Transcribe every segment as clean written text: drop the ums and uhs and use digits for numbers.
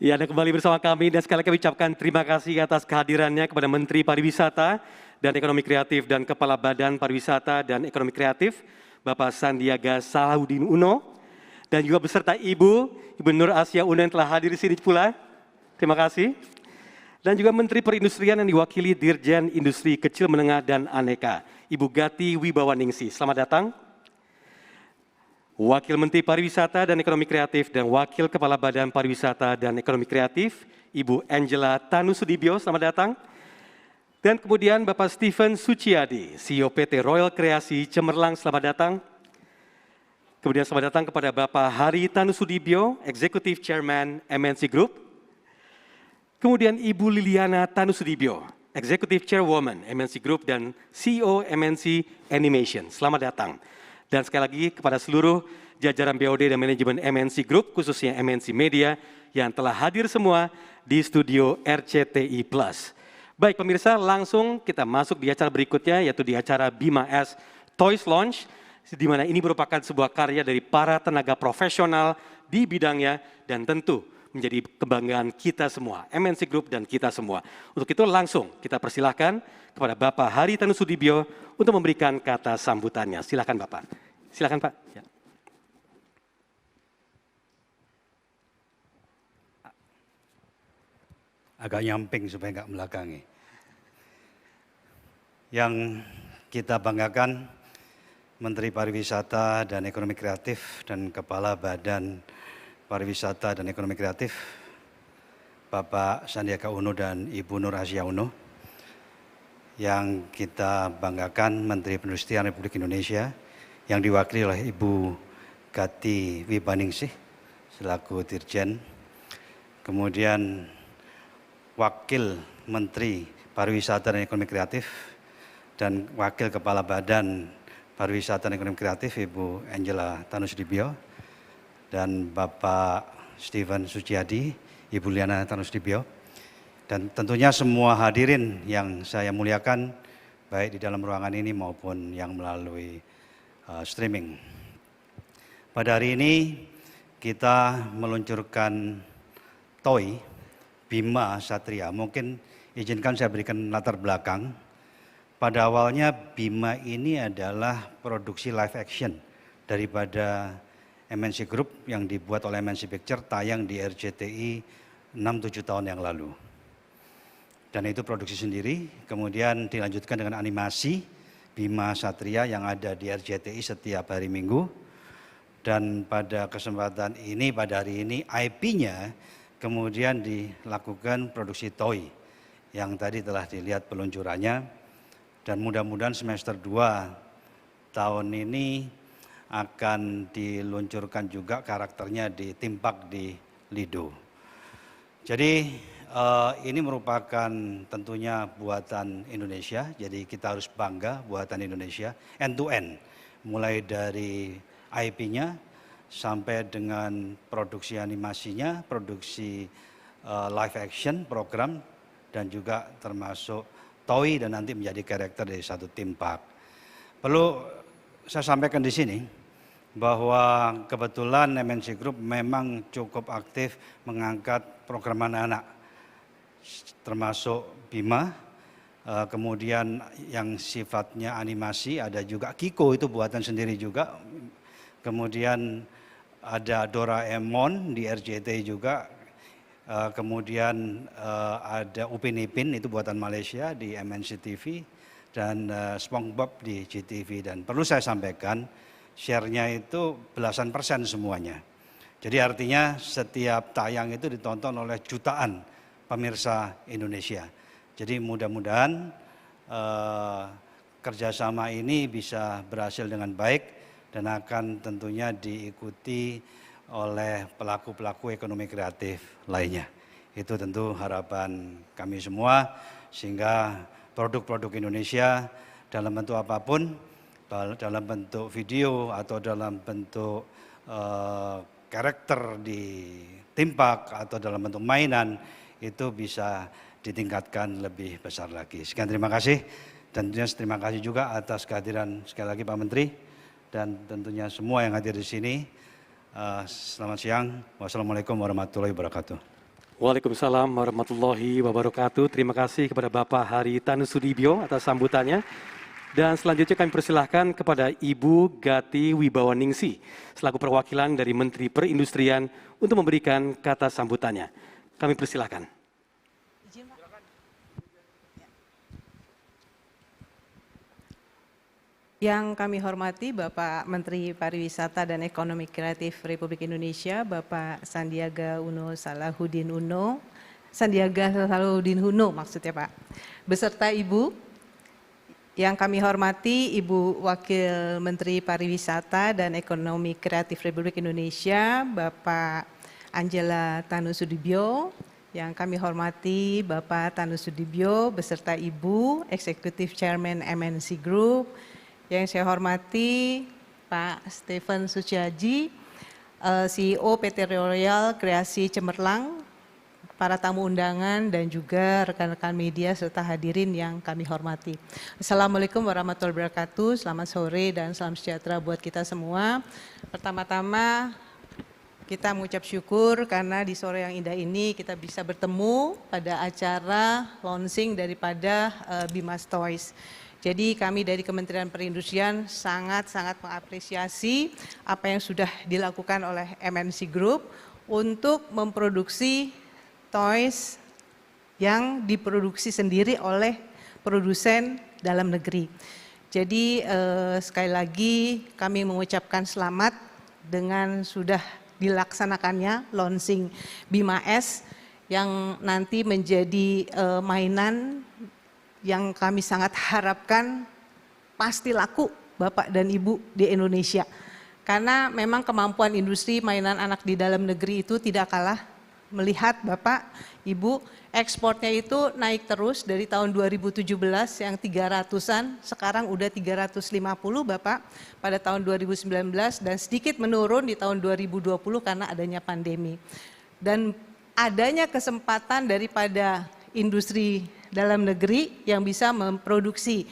Ya, Anda kembali bersama kami dan sekali lagi kami ucapkan terima kasih atas kehadirannya kepada Menteri Pariwisata dan Ekonomi Kreatif dan Kepala Badan Pariwisata dan Ekonomi Kreatif, Bapak Sandiaga Salahuddin Uno, dan juga beserta Ibu Nur Asia Uno yang telah hadir di sini pula. Terima kasih. Dan juga Menteri Perindustrian yang diwakili Dirjen Industri Kecil Menengah dan Aneka, Ibu Gati Wibawaningsih. Selamat datang. Wakil Menteri Pariwisata dan Ekonomi Kreatif dan Wakil Kepala Badan Pariwisata dan Ekonomi Kreatif, Ibu Angela Tanusudibyo, selamat datang. Dan kemudian Bapak Steven Suciadi, CEO PT Royal Kreasi Cemerlang, selamat datang. Kemudian selamat datang kepada Bapak Hari Tanusudibyo, Executive Chairman MNC Group. Kemudian Ibu Liliana Tanusudibyo, Executive Chairwoman MNC Group dan CEO MNC Animation, selamat datang. Dan sekali lagi kepada seluruh jajaran BOD dan manajemen MNC Group, khususnya MNC Media yang telah hadir semua di studio RCTI Plus. Baik pemirsa, langsung kita masuk di acara berikutnya, yaitu di acara Bima S Toys Launch, di mana ini merupakan sebuah karya dari para tenaga profesional di bidangnya dan tentu menjadi kebanggaan kita semua, MNC Group dan kita semua. Untuk itu langsung kita persilahkan kepada Bapak Hari Tanusudibyo untuk memberikan kata sambutannya. Silakan Bapak. Silakan Pak. Ya. Agak nyamping supaya nggak melakangi. Yang kita banggakan Menteri Pariwisata dan Ekonomi Kreatif dan Kepala Badan Pariwisata dan Ekonomi Kreatif, Bapak Sandiaga Uno dan Ibu Nur Asia Uno. Yang kita banggakan Menteri Perindustrian Republik Indonesia yang diwakili oleh Ibu Gati Wibawaningsih selaku Dirjen. Kemudian Wakil Menteri Pariwisata dan Ekonomi Kreatif dan Wakil Kepala Badan Pariwisata dan Ekonomi Kreatif Ibu Angela Tanusudibyo dan Bapak Steven Suciadi, Ibu Liliana Tanusudibyo. Dan tentunya semua hadirin yang saya muliakan, baik di dalam ruangan ini maupun yang melalui streaming. Pada hari ini kita meluncurkan toy Bima Satria. Mungkin izinkan saya berikan latar belakang. Pada awalnya Bima ini adalah produksi live action daripada MNC Group yang dibuat oleh MNC Picture, tayang di RCTI 6-7 tahun yang lalu. Dan itu produksi sendiri, kemudian dilanjutkan dengan animasi Bima Satria yang ada di RCTI setiap hari Minggu. Dan pada kesempatan ini, pada hari ini IP-nya kemudian dilakukan produksi toy yang tadi telah dilihat peluncurannya. Dan mudah-mudahan semester 2 tahun ini akan diluncurkan juga karakternya di Theme Park di Lido. Jadi ini merupakan tentunya buatan Indonesia, jadi kita harus bangga buatan Indonesia, end to end. Mulai dari IP-nya sampai dengan produksi animasinya, produksi live action program, dan juga termasuk toy dan nanti menjadi karakter dari satu theme park. Perlu saya sampaikan di sini bahwa kebetulan MNC Group memang cukup aktif mengangkat program anak-anak, termasuk Bima, kemudian yang sifatnya animasi, ada juga Kiko itu buatan sendiri juga, kemudian ada Doraemon di RCTI juga, kemudian ada Upin Ipin itu buatan Malaysia di MNC TV, dan SpongeBob di GTV. Dan perlu saya sampaikan, share-nya itu belasan persen semuanya. Jadi artinya setiap tayang itu ditonton oleh jutaan pemirsa Indonesia. Jadi mudah-mudahan kerjasama ini bisa berhasil dengan baik dan akan tentunya diikuti oleh pelaku-pelaku ekonomi kreatif lainnya. Itu tentu harapan kami semua, sehingga produk-produk Indonesia dalam bentuk apapun, dalam bentuk video atau dalam bentuk karakter di theme park atau dalam bentuk mainan, itu bisa ditingkatkan lebih besar lagi. Sekian terima kasih, dan tentunya terima kasih juga atas kehadiran sekali lagi Pak Menteri dan tentunya semua yang hadir di sini. Selamat siang. Wassalamualaikum warahmatullahi wabarakatuh. Waalaikumsalam warahmatullahi wabarakatuh. Terima kasih kepada Bapak Hari Tanusudibyo atas sambutannya. Dan selanjutnya kami persilahkan kepada Ibu Gati Wibawaningsih selaku perwakilan dari Menteri Perindustrian untuk memberikan kata sambutannya. Kami persilahkan. Yang kami hormati Bapak Menteri Pariwisata dan Ekonomi Kreatif Republik Indonesia, Bapak Sandiaga Uno maksudnya Pak, beserta Ibu. Yang kami hormati Ibu Wakil Menteri Pariwisata dan Ekonomi Kreatif Republik Indonesia, Bapak Angela Tanusudibyo. Yang kami hormati Bapak Tanusudibyo beserta Ibu, Executive Chairman MNC Group. Yang saya hormati Pak Stephen Suciaji, CEO PT Royal Kreasi Cemerlang, para tamu undangan dan juga rekan-rekan media serta hadirin yang kami hormati. Assalamualaikum warahmatullahi wabarakatuh, selamat sore dan salam sejahtera buat kita semua. Pertama-tama kita mengucap syukur karena di sore yang indah ini kita bisa bertemu pada acara launching daripada Bimas Toys. Jadi kami dari Kementerian Perindustrian sangat-sangat mengapresiasi apa yang sudah dilakukan oleh MNC Group untuk memproduksi toys yang diproduksi sendiri oleh produsen dalam negeri. Jadi sekali lagi kami mengucapkan selamat dengan sudah dilaksanakannya launching Bima S yang nanti menjadi mainan yang kami sangat harapkan pasti laku Bapak dan Ibu di Indonesia. Karena memang kemampuan industri mainan anak di dalam negeri itu tidak kalah. Melihat Bapak, Ibu, ekspornya itu naik terus dari tahun 2017 yang 300-an, sekarang udah 350 Bapak pada tahun 2019 dan sedikit menurun di tahun 2020 karena adanya pandemi. Dan adanya kesempatan daripada industri dalam negeri yang bisa memproduksi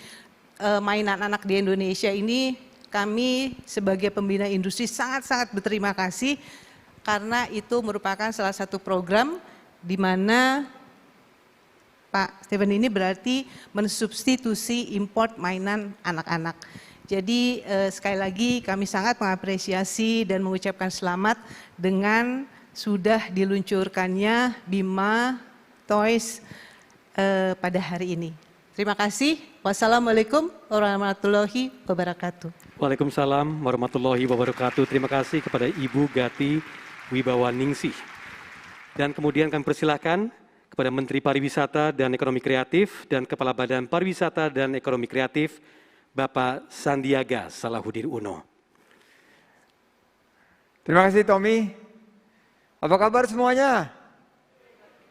mainan anak di Indonesia ini, kami sebagai pembina industri sangat-sangat berterima kasih karena itu merupakan salah satu program di mana Pak Stephen ini berarti mensubstitusi import mainan anak-anak. Jadi sekali lagi kami sangat mengapresiasi dan mengucapkan selamat dengan sudah diluncurkannya Bima Toys pada hari ini. Terima kasih. Wassalamualaikum warahmatullahi wabarakatuh. Waalaikumsalam warahmatullahi wabarakatuh. Terima kasih kepada Ibu Gati Wibawaningsih. Dan kemudian kami persilahkan kepada Menteri Pariwisata dan Ekonomi Kreatif dan Kepala Badan Pariwisata dan Ekonomi Kreatif, Bapak Sandiaga Salahuddin Uno. Terima kasih Tommy. Apa kabar semuanya?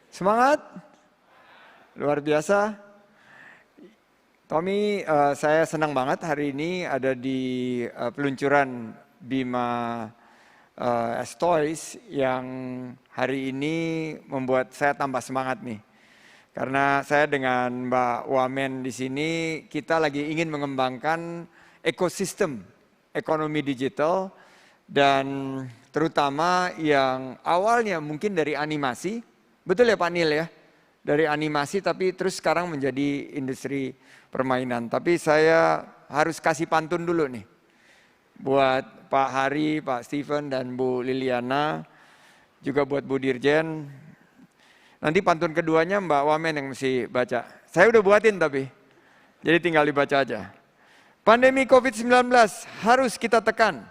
Semangat? Luar biasa. Tommy, saya senang banget hari ini ada di peluncuran Bima S-Toys yang hari ini membuat saya tambah semangat nih. Karena saya dengan Mbak Wamen di sini, kita lagi ingin mengembangkan ekosistem ekonomi digital dan terutama yang awalnya mungkin dari animasi, betul ya Pak Nil ya? Dari animasi tapi terus sekarang menjadi industri permainan. Tapi saya harus kasih pantun dulu nih. Buat Pak Hari, Pak Stephen, dan Bu Liliana, juga buat Bu Dirjen. Nanti pantun keduanya Mbak Wamen yang mesti baca. Saya udah buatin tapi, jadi tinggal dibaca aja. Pandemi COVID-19 harus kita tekan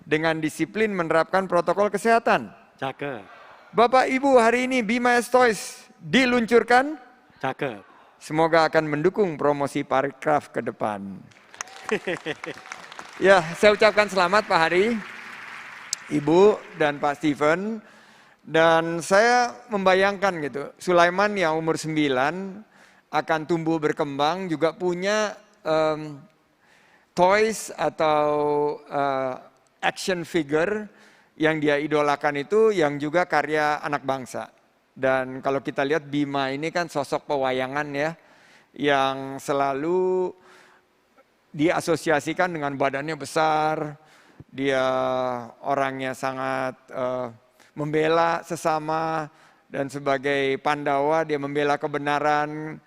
dengan disiplin menerapkan protokol kesehatan. Cakep. Bapak Ibu, hari ini Bima S-Toys diluncurkan. Cakep. Semoga akan mendukung promosi parekraf ke depan. Ya, saya ucapkan selamat Pak Hari, Ibu dan Pak Stephen. Dan saya membayangkan gitu, Sulaiman yang umur 9 akan tumbuh berkembang juga punya toys atau action figure yang dia idolakan itu yang juga karya anak bangsa. Dan kalau kita lihat Bima ini kan sosok pewayangan ya, yang selalu diasosiasikan dengan badannya besar, dia orangnya sangat membela sesama, dan sebagai Pandawa dia membela kebenaran,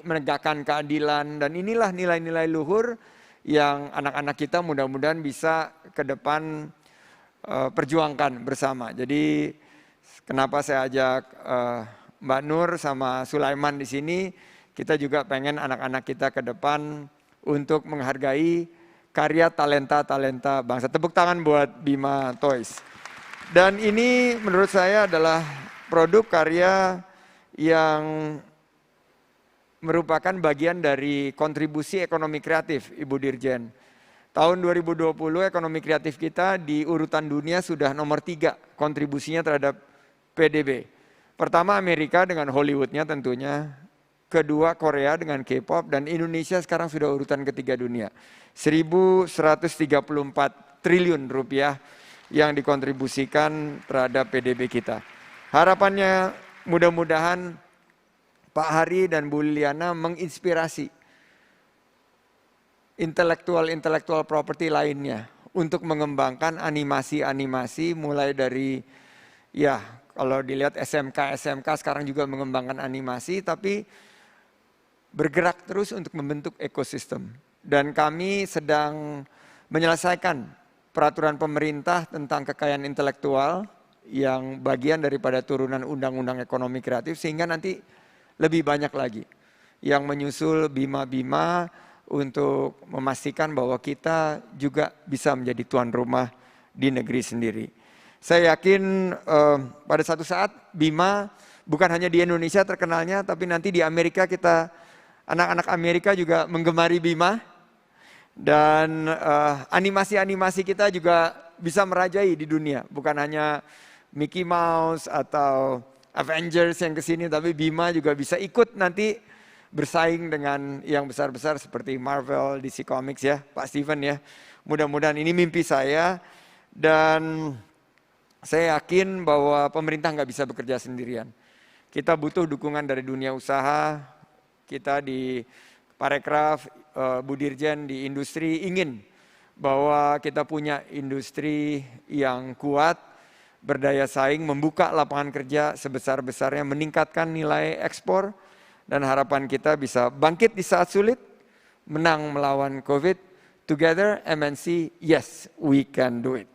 menegakkan keadilan, dan inilah nilai-nilai luhur yang anak-anak kita mudah-mudahan bisa ke depan perjuangkan bersama. Jadi kenapa saya ajak Mbak Nur sama Sulaiman di sini, kita juga pengen anak-anak kita ke depan untuk menghargai karya talenta-talenta bangsa. Tepuk tangan buat Bima Toys. Dan ini menurut saya adalah produk karya yang merupakan bagian dari kontribusi ekonomi kreatif, Ibu Dirjen. Tahun 2020 ekonomi kreatif kita di urutan dunia sudah nomor 3 kontribusinya terhadap PDB. Pertama Amerika dengan Hollywoodnya tentunya, kedua Korea dengan K-pop, dan Indonesia sekarang sudah urutan ketiga dunia. 1.134 triliun rupiah yang dikontribusikan terhadap PDB kita. Harapannya mudah-mudahan Pak Hari dan Bu Liliana menginspirasi intelektual properti lainnya untuk mengembangkan animasi-animasi mulai dari, ya kalau dilihat SMK sekarang juga mengembangkan animasi, tapi bergerak terus untuk membentuk ekosistem. Dan kami sedang menyelesaikan peraturan pemerintah tentang kekayaan intelektual yang bagian daripada turunan Undang-Undang Ekonomi Kreatif, sehingga nanti lebih banyak lagi yang menyusul bima-bima untuk memastikan bahwa kita juga bisa menjadi tuan rumah di negeri sendiri. Saya yakin pada satu saat bima bukan hanya di Indonesia terkenalnya, tapi nanti di Amerika anak-anak Amerika juga menggemari bima, dan animasi-animasi kita juga bisa merajai di dunia. Bukan hanya Mickey Mouse atau Avengers yang kesini, tapi Bima juga bisa ikut nanti bersaing dengan yang besar-besar seperti Marvel, DC Comics ya, Pak Steven ya. Mudah-mudahan ini mimpi saya, dan saya yakin bahwa pemerintah nggak bisa bekerja sendirian. Kita butuh dukungan dari dunia usaha, kita di Parekraf, Bu Dirjen di industri ingin bahwa kita punya industri yang kuat, berdaya saing, membuka lapangan kerja sebesar-besarnya, meningkatkan nilai ekspor, dan harapan kita bisa bangkit di saat sulit, menang melawan COVID. Together MNC, yes we can do it.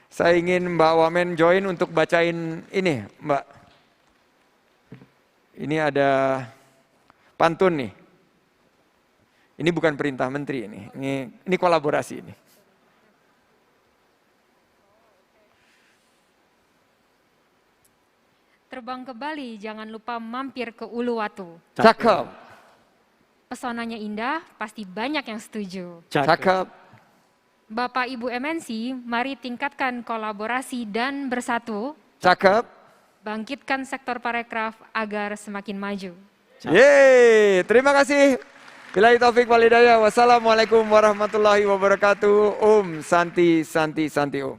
Saya ingin Mbak Wamen join untuk bacain ini, Mbak. Ini ada pantun nih. Ini bukan perintah menteri ini kolaborasi ini. Terbang ke Bali, jangan lupa mampir ke Uluwatu. Cakep. Pesonanya indah, pasti banyak yang setuju. Cakep. Bapak Ibu MNC, mari tingkatkan kolaborasi dan bersatu. Cakep. Bangkitkan sektor parekraf agar semakin maju. Yeay, terima kasih. Billahi taufik wal hidayah. Wassalamualaikum warahmatullahi wabarakatuh. Santi, Santi, Santi Om.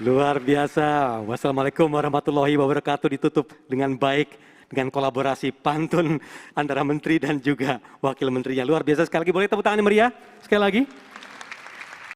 Luar biasa. Wassalamualaikum warahmatullahi wabarakatuh, ditutup dengan baik dengan kolaborasi pantun antara menteri dan juga wakil menterinya. Luar biasa sekali lagi. Boleh tepuk tangan meriah sekali lagi.